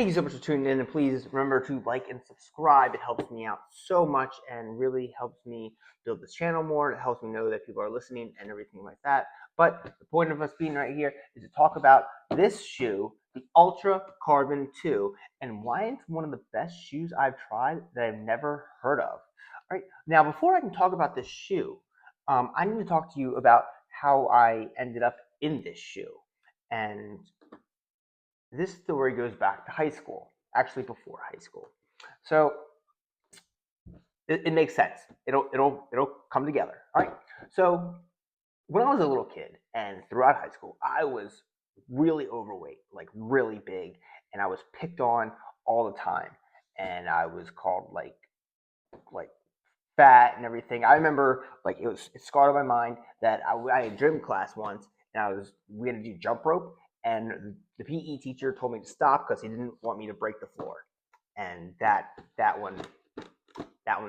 Thank you so much for tuning in, and please remember to like and subscribe. It helps me out so much and really helps me build this channel more. It helps me know that people are listening and everything like that. But the point of us being right here is to talk about this shoe, the Ultra Carbon 2, and why it's one of the best shoes I've tried that I've never heard of. All right, now before I can talk about this shoe, I need to talk to you about how I ended up in this shoe. And this story goes back to high school, actually before high school. So it makes sense. It'll come together. All right. So when I was a little kid and throughout high school, I was really overweight, like really big, and I was picked on all the time, and I was called like fat and everything. I remember like it scarred on my mind that I had gym class once, and we had to do jump rope, and the PE teacher told me to stop because he didn't want me to break the floor, and that one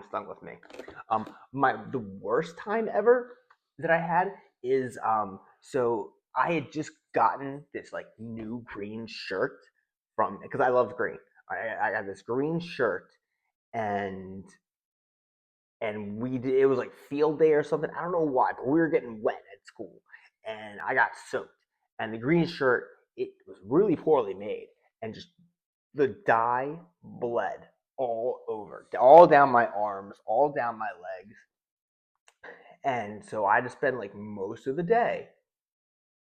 stung with me. The worst time ever that I had is so I had just gotten this like new green shirt from because I love green. I got this green shirt and it was like field day or something. I don't know why, but we were getting wet at school, and I got soaked. And the green shirt, it was really poorly made, and just the dye bled all over, all down my arms, all down my legs, and so I had to spend like most of the day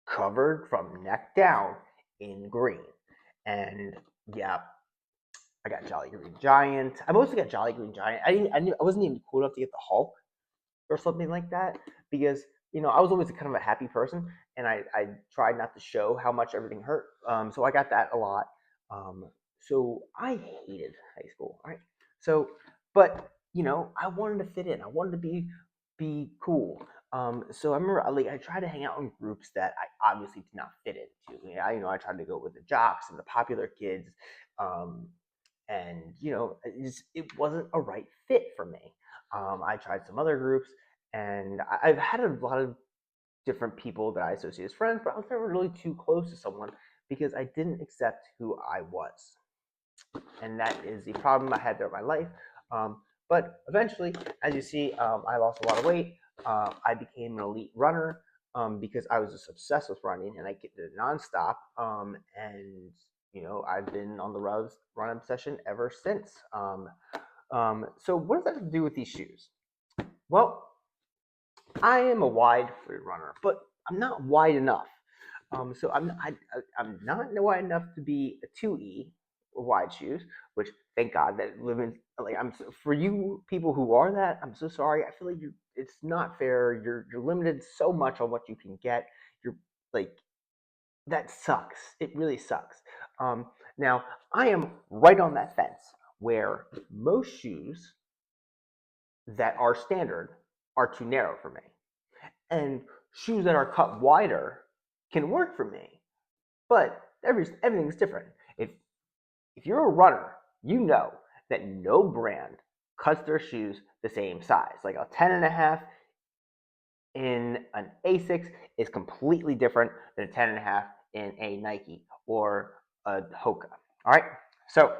covered from neck down in green. And yeah, I got Jolly Green Giant. I mostly got Jolly Green Giant. I wasn't even cool enough to get the Hulk or something like that because I was always kind of a happy person, and I tried not to show how much everything hurt. So I got that a lot. So I hated high school. All right. So, but I wanted to fit in. I wanted to be cool. So I remember I tried to hang out in groups that I obviously did not fit into. I tried to go with the jocks and the popular kids. And it wasn't a right fit for me. I tried some other groups, and I've had a lot of different people that I associate as friends, but I was never really too close to someone because I didn't accept who I was, and that is the problem I had throughout my life. But eventually, as you see, I lost a lot of weight. I became an elite runner because I was just obsessed with running, and I did it nonstop. And I've been on the run obsession ever since. So what does that have to do with these shoes? Well, I am a wide-footed runner, but I'm not wide enough. So I'm not wide enough to be a 2E wide shoes, which thank God that living like for you people who are that, I'm so sorry. I feel like it's not fair. You're limited so much on what you can get. You're like that sucks. It really sucks. Now I am right on that fence where most shoes that are standard are too narrow for me, and shoes that are cut wider can work for me. But everything's different. If you're a runner, you know that no brand cuts their shoes the same size. Like a 10 and a half in an Asics is completely different than a 10 and a half in a Nike or a Hoka. All right. So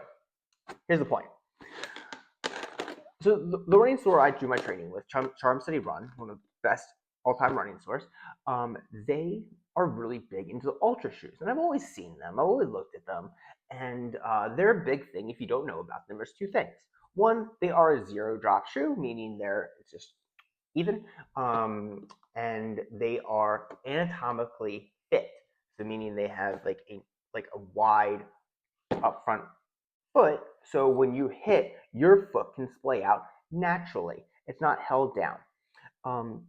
here's the point. So the running store I do my training with, Charm City Run, one of the best all-time running stores, they are really big into the ultra shoes, and I've always seen them. I've always looked at them, and they're a big thing. If you don't know about them, there's two things. One, they are a zero drop shoe, meaning it's just even, and they are anatomically fit, so meaning they have like a wide up front foot, so when you hit, your foot can splay out naturally. It's not held down. Um,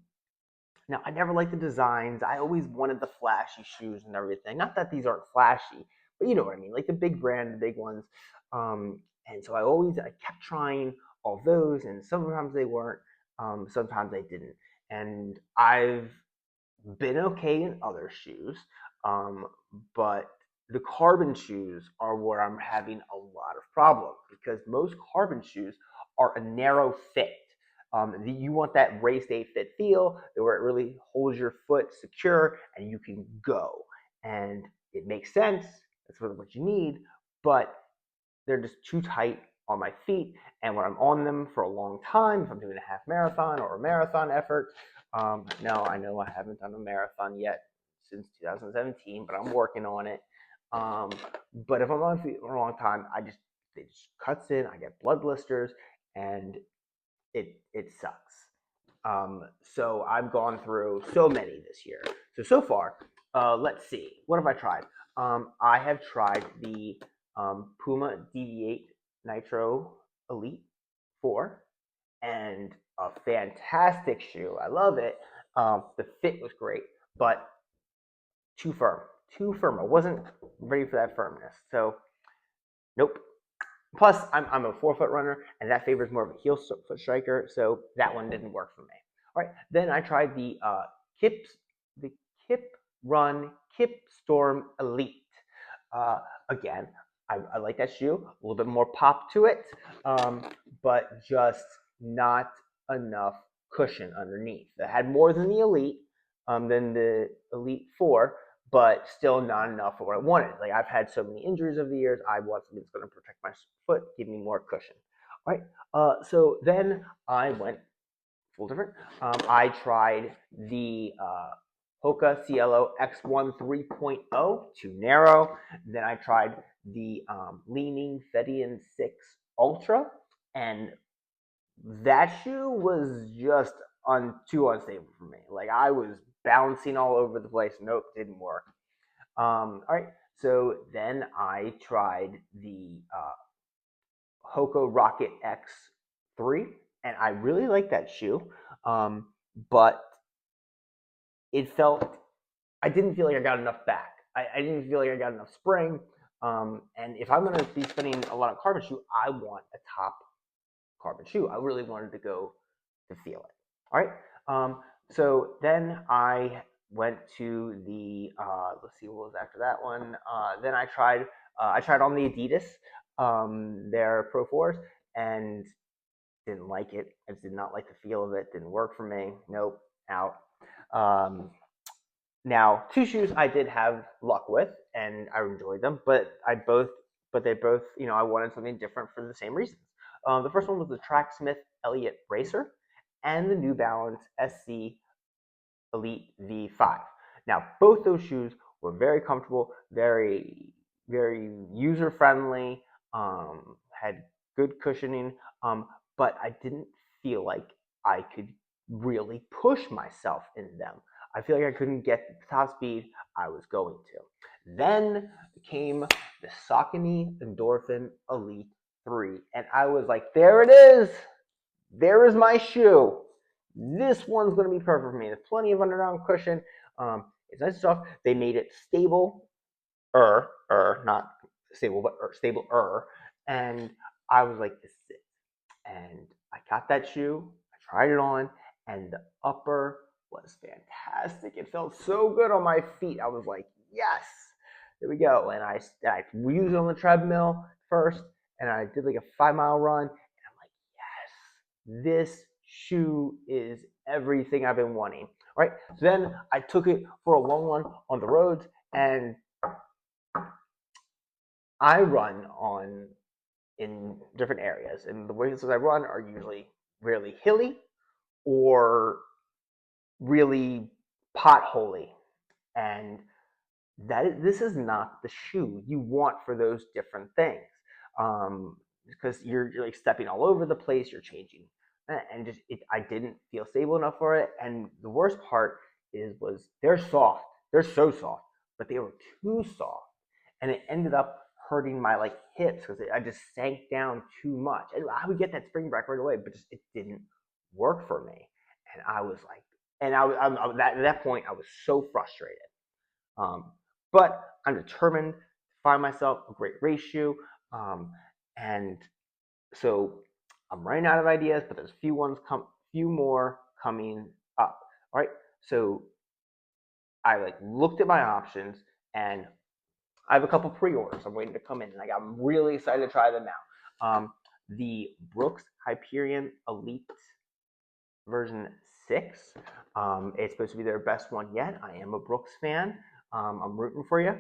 Now, I never liked the designs. I always wanted the flashy shoes and everything. Not that these aren't flashy, but you know what I mean, like the big brand, the big ones. And so I kept trying all those, and sometimes they weren't, sometimes they didn't. And I've been okay in other shoes, um, but the carbon shoes are where I'm having a lot of problems because most carbon shoes are a narrow fit. You want that race day fit feel where it really holds your foot secure and you can go. And it makes sense. That's what you need. But they're just too tight on my feet. And when I'm on them for a long time, if I'm doing a half marathon or a marathon effort, no, I know I haven't done a marathon yet since 2017, but I'm working on it. Um, but if I'm on feet for a long time, it just cuts in. I get blood blisters, and it sucks. So I've gone through so many this year. So far, let's see. What have I tried? I have tried the Puma DV8 Nitro Elite 4, and a fantastic shoe. I love it. The fit was great, but too firm. Too firm. I wasn't ready for that firmness. So, nope. Plus, I'm a 4 foot runner, and that favors more of a heel foot striker, so that one didn't work for me. All right, then I tried Kip, the Kip Run Kip Storm Elite. Uh, Again, I like that shoe, a little bit more pop to it, but just not enough cushion underneath. It had more than the Elite 4, but still not enough for what I wanted. Like, I've had so many injuries over the years, I want something that's going to protect my foot, give me more cushion. All right. So then I went full different. I tried the Hoka Cielo X1 3.0, too narrow. Then I tried the Leaning Fedian 6 Ultra, and that shoe was just too unstable for me. Like, I was bouncing all over the place. Nope, didn't work. All right, so then I tried the Hoka Rocket X3, and I really like that shoe, but it felt I didn't feel like I got enough back. I didn't feel like I got enough spring. And if I'm going to be spending a lot on carbon shoe, I want a top carbon shoe. I really wanted to go to feel it. All right. So then I went to the let's see what was after that one. Then I tried on the Adidas, their Pro Fours, and didn't like it. I just did not like the feel of it. Didn't work for me. Nope, out. Um, Now, two shoes I did have luck with, and I enjoyed them, but they both, I wanted something different for the same reasons. The first one was the Tracksmith Elliott Racer, and the New Balance SC Elite V5. Now, both those shoes were very comfortable, very user friendly, had good cushioning, but I didn't feel like I could really push myself in them. I feel like I couldn't get the top speed I was going to. Then came the Saucony Endorphin Elite 3, and I was like, there it is. There is my shoe. This one's going to be perfect for me. There's plenty of underground cushion. It's nice and soft. They made it stable, not stable, but stable. And I was like, this is it. And I got that shoe. I tried it on, and the upper was fantastic. It felt so good on my feet. I was like, yes, there we go. And I used it on the treadmill first, and I did like a 5 mile run. And I'm like, yes, this shoe is everything I've been wanting. All right. So then I took it for a long run on the roads, and I run on in different areas, and the places I run are usually really hilly or really potholy, and this is not the shoe you want for those different things, because you're like stepping all over the place, you're changing, and I didn't feel stable enough for it. And the worst part was they're soft, they're so soft, but they were too soft, and it ended up hurting my like hips because I just sank down too much. And I would get that spring back right away, but it didn't work for me. And I was like, and at that point I was so frustrated. Um, but I'm determined to find myself a great race shoe, and so I'm running out of ideas, but there's few more coming up. All right, so I like looked at my options, and I have a couple pre-orders. I'm waiting to come in, and I'm really excited to try them out. The Brooks Hyperion Elite version 6. It's supposed to be their best one yet. I am a Brooks fan. I'm rooting for you.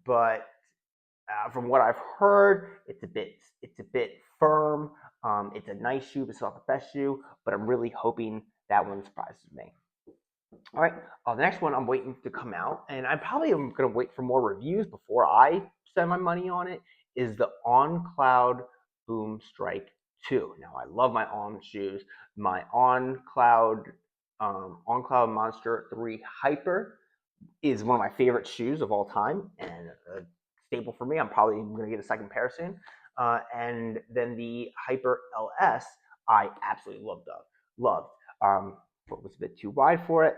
But From what I've heard, it's a bit firm. It's a nice shoe, but it's not the best shoe. But I'm really hoping that one surprises me. All right, the next one I'm waiting to come out, and I probably am going to wait for more reviews before I spend my money on it. Is the On Cloud Boom Strike 2. Now I love my On shoes. My On Cloud Monster 3 Hyper is one of my favorite shoes of all time and a staple for me. I'm probably going to get a second pair soon. And then the Hyper LS, I absolutely loved. Foot was a bit too wide for it,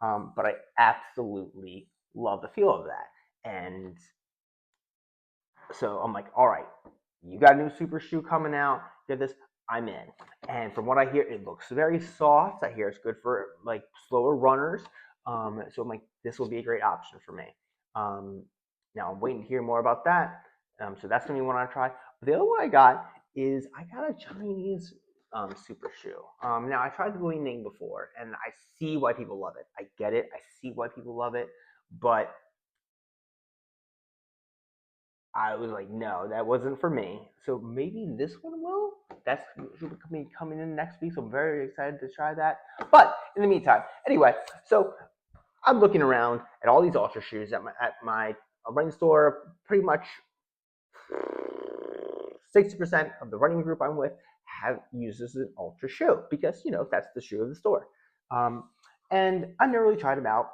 but I absolutely love the feel of that. And so I'm like, all right, you got a new super shoe coming out. Get this, I'm in. And from what I hear, it looks very soft. I hear it's good for like slower runners. So I'm like, this will be a great option for me. Um, Now I'm waiting to hear more about that. So that's gonna be one I try. But the other one I got is I got a Chinese super shoe. Now I tried the Li Ning before, and I see why people love it. I get it. I see why people love it, but I was like, no, that wasn't for me. So maybe this one will. That's coming in next week. So I'm very excited to try that. But in the meantime, anyway, so I'm looking around at all these Ultra shoes at my running store. Pretty much 60% of the running group I'm with have used this as an Ultra shoe because that's the shoe of the store. Um, and I never really tried them out.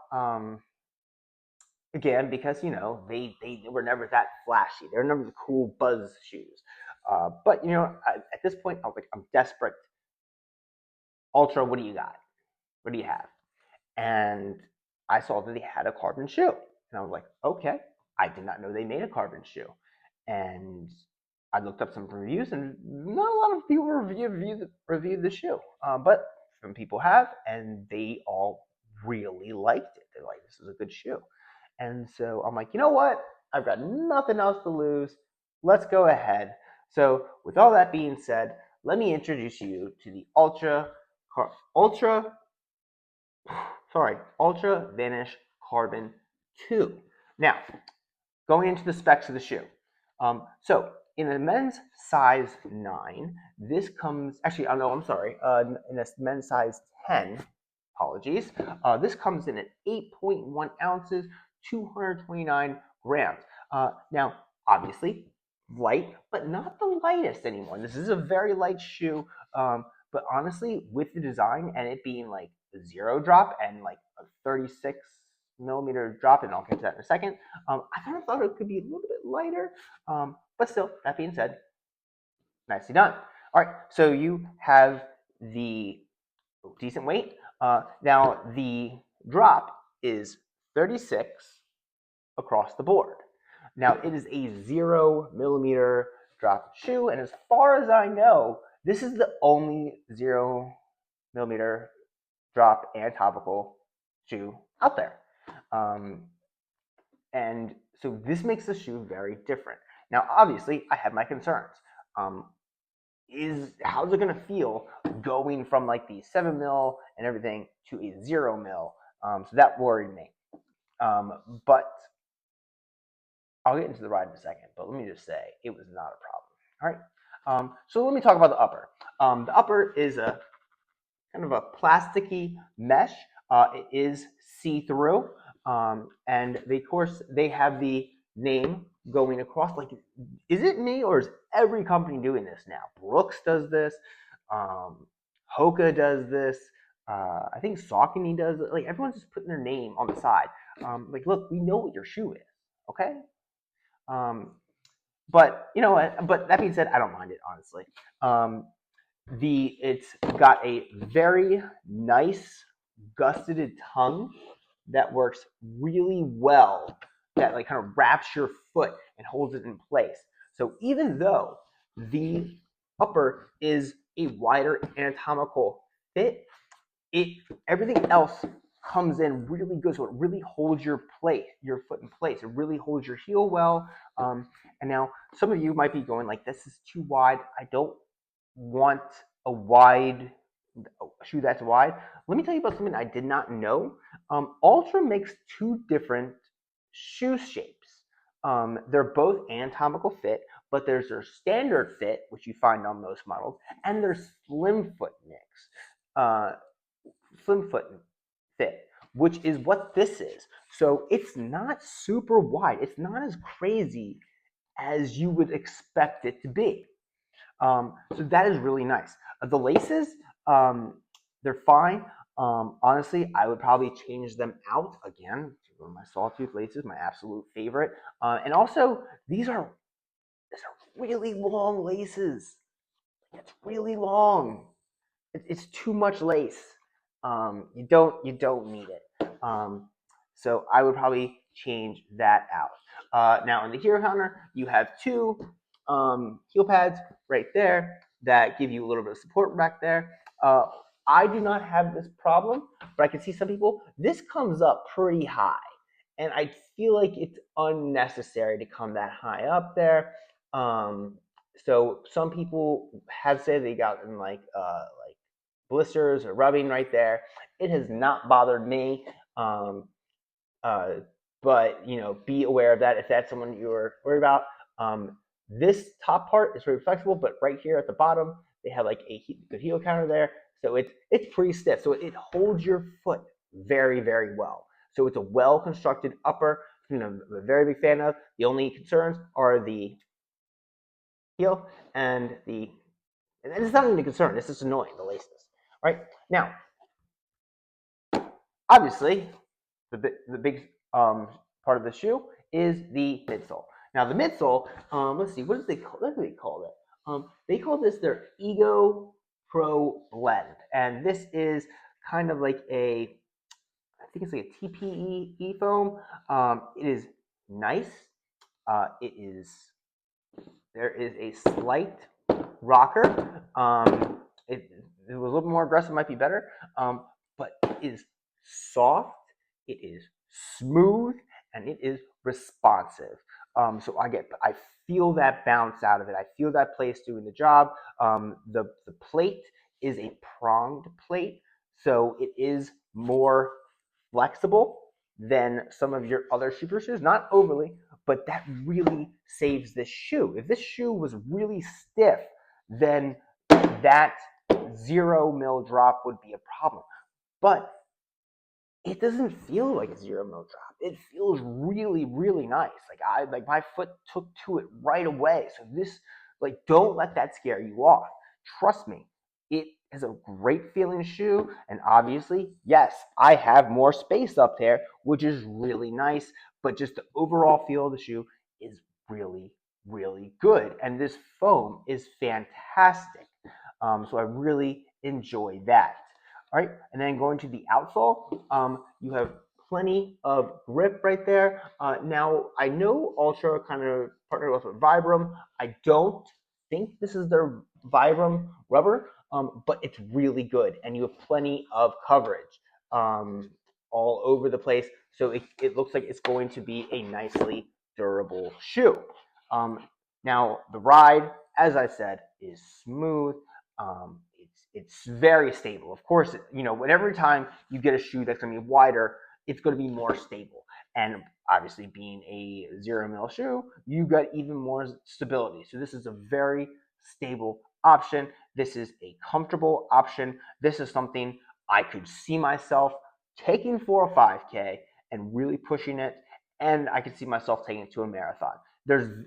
Again, because they were never that flashy. They were never the cool buzz shoes. But at this point, I was like, I'm desperate. Ultra, what do you got? What do you have? And I saw that they had a carbon shoe, and I was like, okay. I did not know they made a carbon shoe, and I looked up some reviews, and not a lot of people reviewed the shoe, but some people have, and they all really liked it. They're like, this is a good shoe. And so I'm like, you know what? I've got nothing else to lose. Let's go ahead. So with all that being said, let me introduce you to the Ultra, Ultra Vanish Carbon 2. Now, going into the specs of the shoe. So in a men's size 9, this comes, actually, oh no, I'm sorry, in a men's size 10, apologies, this comes in at 8.1 ounces, 229 grams. Now, obviously, light, but not the lightest anymore. This is a very light shoe, but honestly, with the design and it being like a zero drop and like a 36mm drop, and I'll get to that in a second, I kind of thought it could be a little bit lighter, but still, that being said, nicely done. All right, so you have the decent weight. Now, the drop is 36 across the board. Now, it is a 0mm drop shoe, and as far as I know, this is the only 0mm drop anatomical shoe out there. And so this makes the shoe very different. Now, obviously, I have my concerns. How's it going to feel going from like the 7mm and everything to a 0mm? So that worried me. But I'll get into the ride in a second. But let me just say, it was not a problem. All right. So let me talk about the upper. The upper is a kind of a plasticky mesh. It is see-through, and of course they have the name going across. Like, is it me or is every company doing this now? Brooks does this, Hoka does this. I think Saucony does it. Like, everyone's just putting their name on the side. Like, look, we know what your shoe is, okay? But you know what? But that being said, I don't mind it, honestly. It's got a very nice gusseted tongue that works really well, that like kind of wraps your foot and holds it in place. So even though the upper is a wider anatomical fit, everything else comes in really good, so it really holds your foot in place. It really holds your heel well. And now some of you might be going like, this is too wide. I don't want a shoe that's wide. Let me tell you about something I did not know. Ultra makes two different shoe shapes. They're both anatomical fit, but there's their standard fit, which you find on most models, and there's slim foot nicks, uh, slim foot fit, which is what this is. So it's not super wide. It's not as crazy as you would expect it to be. So that is really nice. The laces, they're fine. Honestly, I would probably change them out again. One of my sawtooth laces, my absolute favorite. And also, these are really long laces. It's really long. It's too much lace. You don't need it. So I would probably change that out. Now on the hero counter, you have two heel pads right there that give you a little bit of support back there. I do not have this problem, but I can see some people. This comes up pretty high, and I feel like it's unnecessary to come that high up there. Um, so some people have said they got in like blisters or rubbing right there. It has not bothered me. Um, uh, but be aware of that if that's someone you're worried about. Um, this top part is very flexible, but right here at the bottom, they have like a good heel counter there, so it's pretty stiff. So it holds your foot very very well. So it's a well constructed upper. I'm a very big fan of. The only concerns are the heel and the and it's not even a concern. It's just annoying, the laces. Right? Now, obviously, the big part of the shoe is the midsole. Now, the midsole, let's see, what do they call it? They call this their Ego Pro Blend. And this is kind of like I think it's like a TPE foam. It is nice. It is There is a slight rocker. It was a little more aggressive, might be better, but it is soft, it is smooth, and it is responsive. So I feel that bounce out of it. I feel that place doing the job. The plate is a pronged plate, so it is more flexible than some of your other super shoes. Not overly, but that really saves this shoe. If this shoe was really stiff, then that 0 mil drop would be a problem. But it doesn't feel like a 0 mil drop. It feels really, really nice. Like my foot took to it right away. So this, like, don't let that scare you off. Trust me, it is a great feeling shoe. And obviously, yes, I have more space up there, which is really nice. But just the overall feel of the shoe is really, really good. And this foam is fantastic. So I really enjoy that. All right, and then going to the outsole, you have plenty of grip right there. Now, I know Ultra kind of partnered with Vibram. I don't think this is their Vibram rubber, but it's really good, and you have plenty of coverage all over the place. So it looks like it's going to be a nicely durable shoe. Um, Now, the ride, as I said, is smooth. It's very stable. Of course, every time you get a shoe that's going to be wider, it's going to be more stable. And obviously, being a 0 mil shoe, you got even more stability. So this is a very stable option. This is a comfortable option. This is something I could see myself taking for a 5K and really pushing it. And I could see myself taking it to a marathon.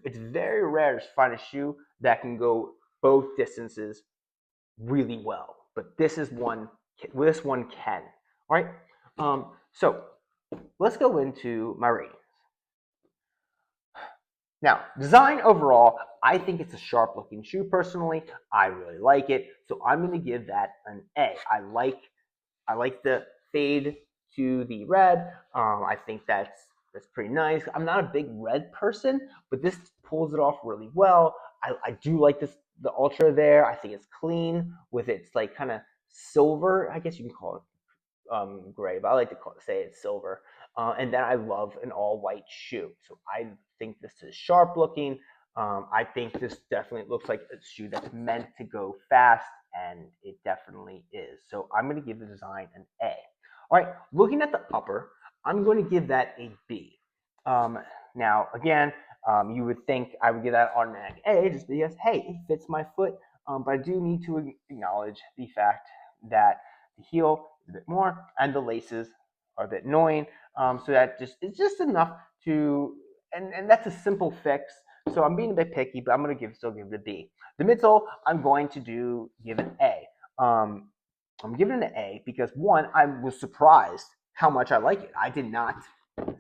It's very rare to find a shoe that can go both distances really well. But this one can. All right. So let's go into my ratings. Now, design overall, I think it's a sharp looking shoe personally. I really like it. So I'm going to give that an A. I like the fade to the red. I think that's pretty nice. I'm not a big red person, but this pulls it off really well. I do like the Ultra there. I think it's clean with its like kind of silver. I guess you can call it gray, but I like to say it's silver. And then I love an all white shoe. So I think this is sharp looking. I think this definitely looks like a shoe that's meant to go fast, and it definitely is. So I'm going to give the design an A. All right, looking at the upper, I'm going to give that a B. Now, again, You would think I would get that automatic A just because, hey, it fits my foot. But I do need to acknowledge the fact that the heel is a bit more and the laces are a bit annoying. So that just it's just enough to, and that's a simple fix. So I'm being a bit picky, but I'm going to still give it a B. The midsole, I'm going to give an A. I'm giving it an A because one, I was surprised how much I like it. I did not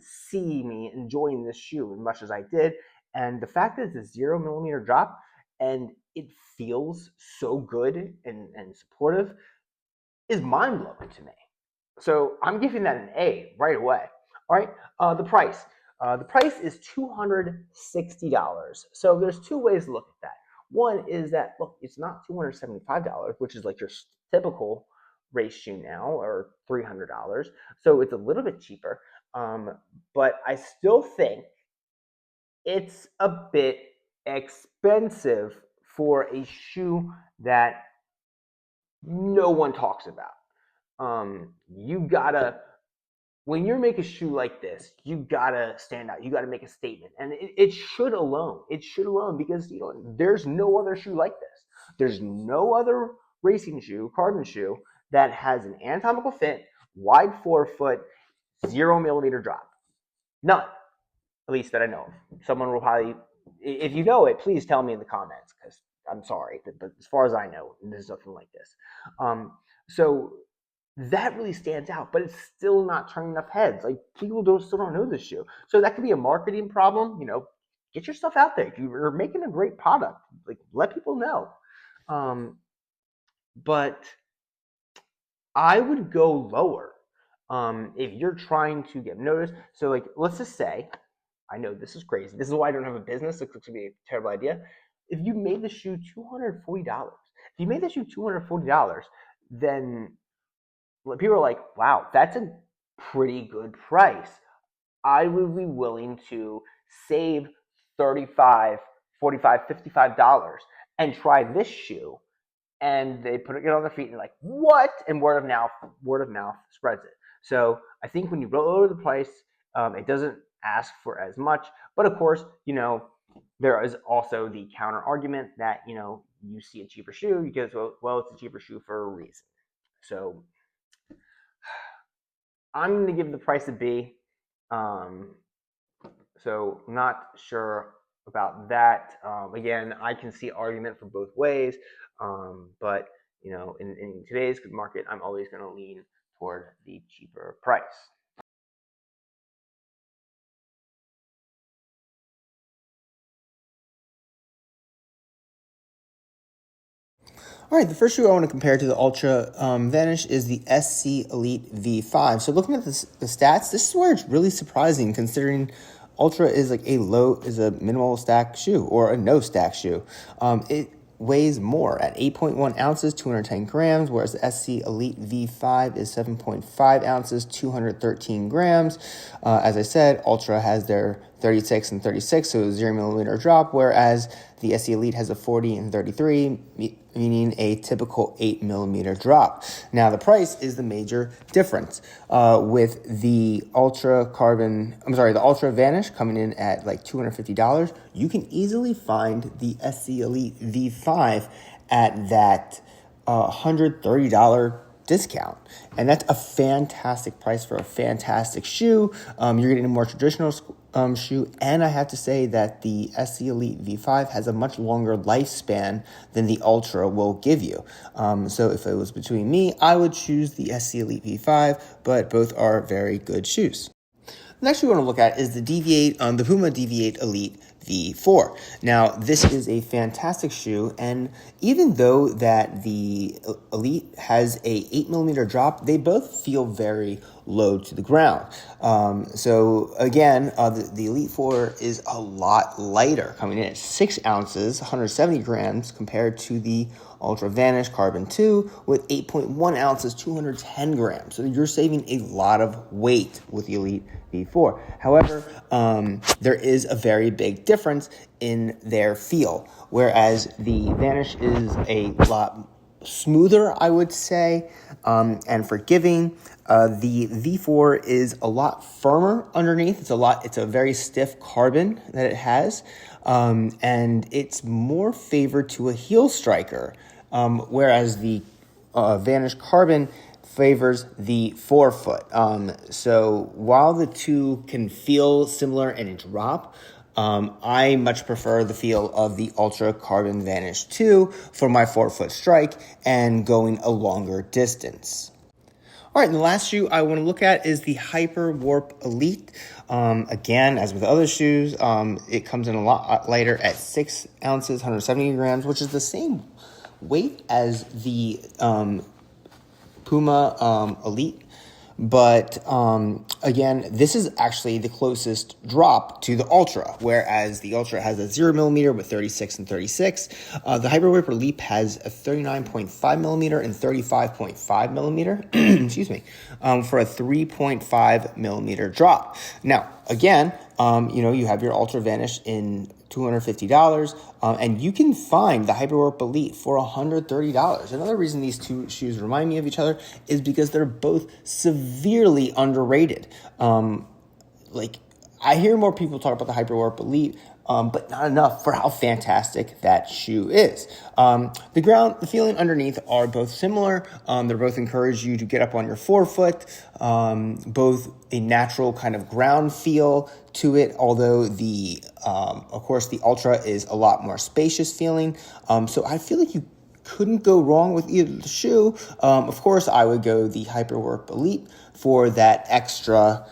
see me enjoying this shoe as much as I did. And the fact that it's a 0 millimeter drop and it feels so good and supportive is mind blowing to me. So I'm giving that an A right away. All right, the price. The price is $260. So there's two ways to look at that. One is that, look, it's not $275, which is like your typical race shoe now, or $300. So it's a little bit cheaper. But I still think it's a bit expensive for a shoe that no one talks about. You gotta, when you're making a shoe like this, you gotta stand out. You gotta make a statement, and it should alone. It should alone because there's no other shoe like this. There's no other racing shoe, carbon shoe that has an anatomical fit, wide forefoot, 0 millimeter drop. None, at least that I know of. Someone will probably, if you know it, please tell me in the comments because I'm sorry, but as far as I know, there's nothing like this. So that really stands out, but it's still not turning enough heads. Like people still don't know this shoe, so that could be a marketing problem. Get your stuff out there. You're making a great product. Like let people know. But I would go lower if you're trying to get noticed. So like let's just say, I know this is crazy. This is why I don't have a business. It could be a terrible idea. If you made the shoe $240, then people are like, wow, that's a pretty good price. I would be willing to save $35, $45, $55 and try this shoe. And they put it on their feet and they're like, what? And word of mouth spreads it. So I think when you lower the price, it doesn't ask for as much. But of course, there is also the counter argument that, you see a cheaper shoe because, well, it's a cheaper shoe for a reason. So I'm going to give the price a B. So not sure about that. Again, I can see argument for both ways. But, in today's market, I'm always going to lean toward the cheaper price. All right, the first shoe I want to compare to the Altra Vanish is the SC Elite V5. So looking at the stats, this is where it's really surprising considering Ultra is like is a minimal stack shoe or a no stack shoe. It weighs more at 8.1 ounces, 210 grams, whereas the SC Elite V5 is 7.5 ounces, 213 grams. As I said, Ultra has their 36 and 36, so 0 millimeter drop, whereas the SC Elite has a 40 and 33, meaning a typical 8 millimeter drop. Now, the price is the major difference. With the Ultra Vanish coming in at like $250, you can easily find the SC Elite V5 at that $130 discount. And that's a fantastic price for a fantastic shoe. You're getting a more traditional shoe, and I have to say that the SC Elite V5 has a much longer lifespan than the Ultra will give you. So if it was between me, I would choose the SC Elite V5, but both are very good shoes. The next we want to look at is the the Puma Deviate Elite V4. Now, this is a fantastic shoe, and even though that the Elite has a 8 millimeter drop, they both feel very low to the ground. So again, the Elite 4 is a lot lighter, coming in at 6 ounces, 170 grams, compared to the Altra Vanish Carbon 2 with 8.1 ounces, 210 grams. So you're saving a lot of weight with the Elite V4. However, there is a very big difference in their feel. Whereas the Vanish is a lot smoother, I would say, and forgiving. The V4 is a lot firmer underneath. It's a very stiff carbon that it has, and it's more favored to a heel striker, whereas the Vanish Carbon favors the forefoot. So while the two can feel similar and drop, I much prefer the feel of the Ultra Carbon Vanish 2 for my forefoot strike and going a longer distance. All right, and the last shoe I want to look at is the Hyper Warp Elite. Again, as with other shoes, it comes in a lot lighter at 6 ounces, 170 grams, which is the same weight as the Puma Elite. But again, this is actually the closest drop to the Ultra, whereas the Ultra has a 0 millimeter with 36 and 36. The Hyper Whipper Leap has a 39.5 millimeter and 35.5 millimeter, excuse me, for a 3.5 millimeter drop. Now, again, you have your Ultra Vanish in $250, and you can find the Hyperwarp Elite for $130. Another reason these two shoes remind me of each other is because they're both severely underrated. I hear more people talk about the Hyperwarp Elite, but not enough for how fantastic that shoe is. The feeling underneath are both similar. They're both encourage you to get up on your forefoot, both a natural kind of ground feel to it, although of course, the Ultra is a lot more spacious feeling. So I feel like you couldn't go wrong with either the shoe. Of course, I would go the Hyperwarp Elite for that extra,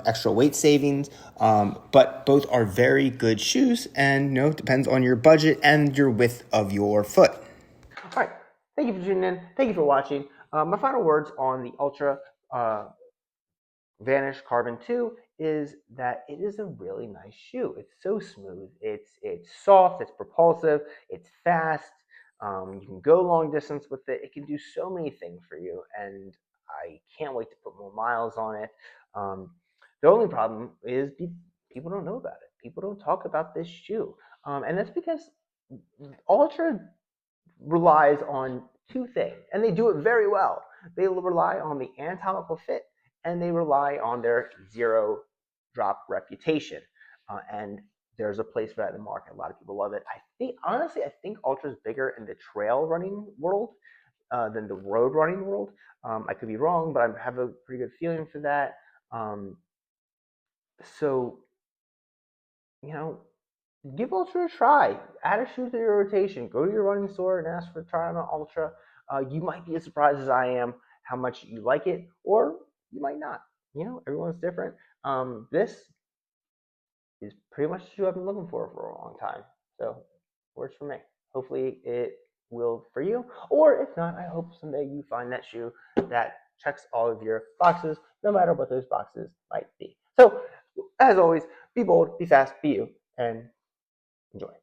extra weight savings. But both are very good shoes, and depends on your budget and your width of your foot. All right. Thank you for tuning in. Thank you for watching. My final words on the Ultra uh, Vanish Carbon 2 is that it is a really nice shoe. It's so smooth. It's soft. It's propulsive. It's fast. You can go long distance with it. It can do so many things for you, and I can't wait to put more miles on it. Um, the only problem is people don't know about it. People don't talk about this shoe, and that's because Ultra relies on two things, and they do it very well. They rely on the anatomical fit, and they rely on their zero drop reputation. And there's a place for that in the market. A lot of people love it. I think Ultra is bigger in the trail running world than the road running world. I could be wrong, but I have a pretty good feeling for that. Um, so, you know, give Ultra a try. Add a shoe to your rotation. Go to your running store and ask for a try on an Ultra. You might be as surprised as I am how much you like it, or you might not. Everyone's different. This is pretty much the shoe I've been looking for a long time. So, works for me. Hopefully, it will for you. Or if not, I hope someday you find that shoe that checks all of your boxes, no matter what those boxes might be. So, as always, be bold, be fast, be you, and enjoy.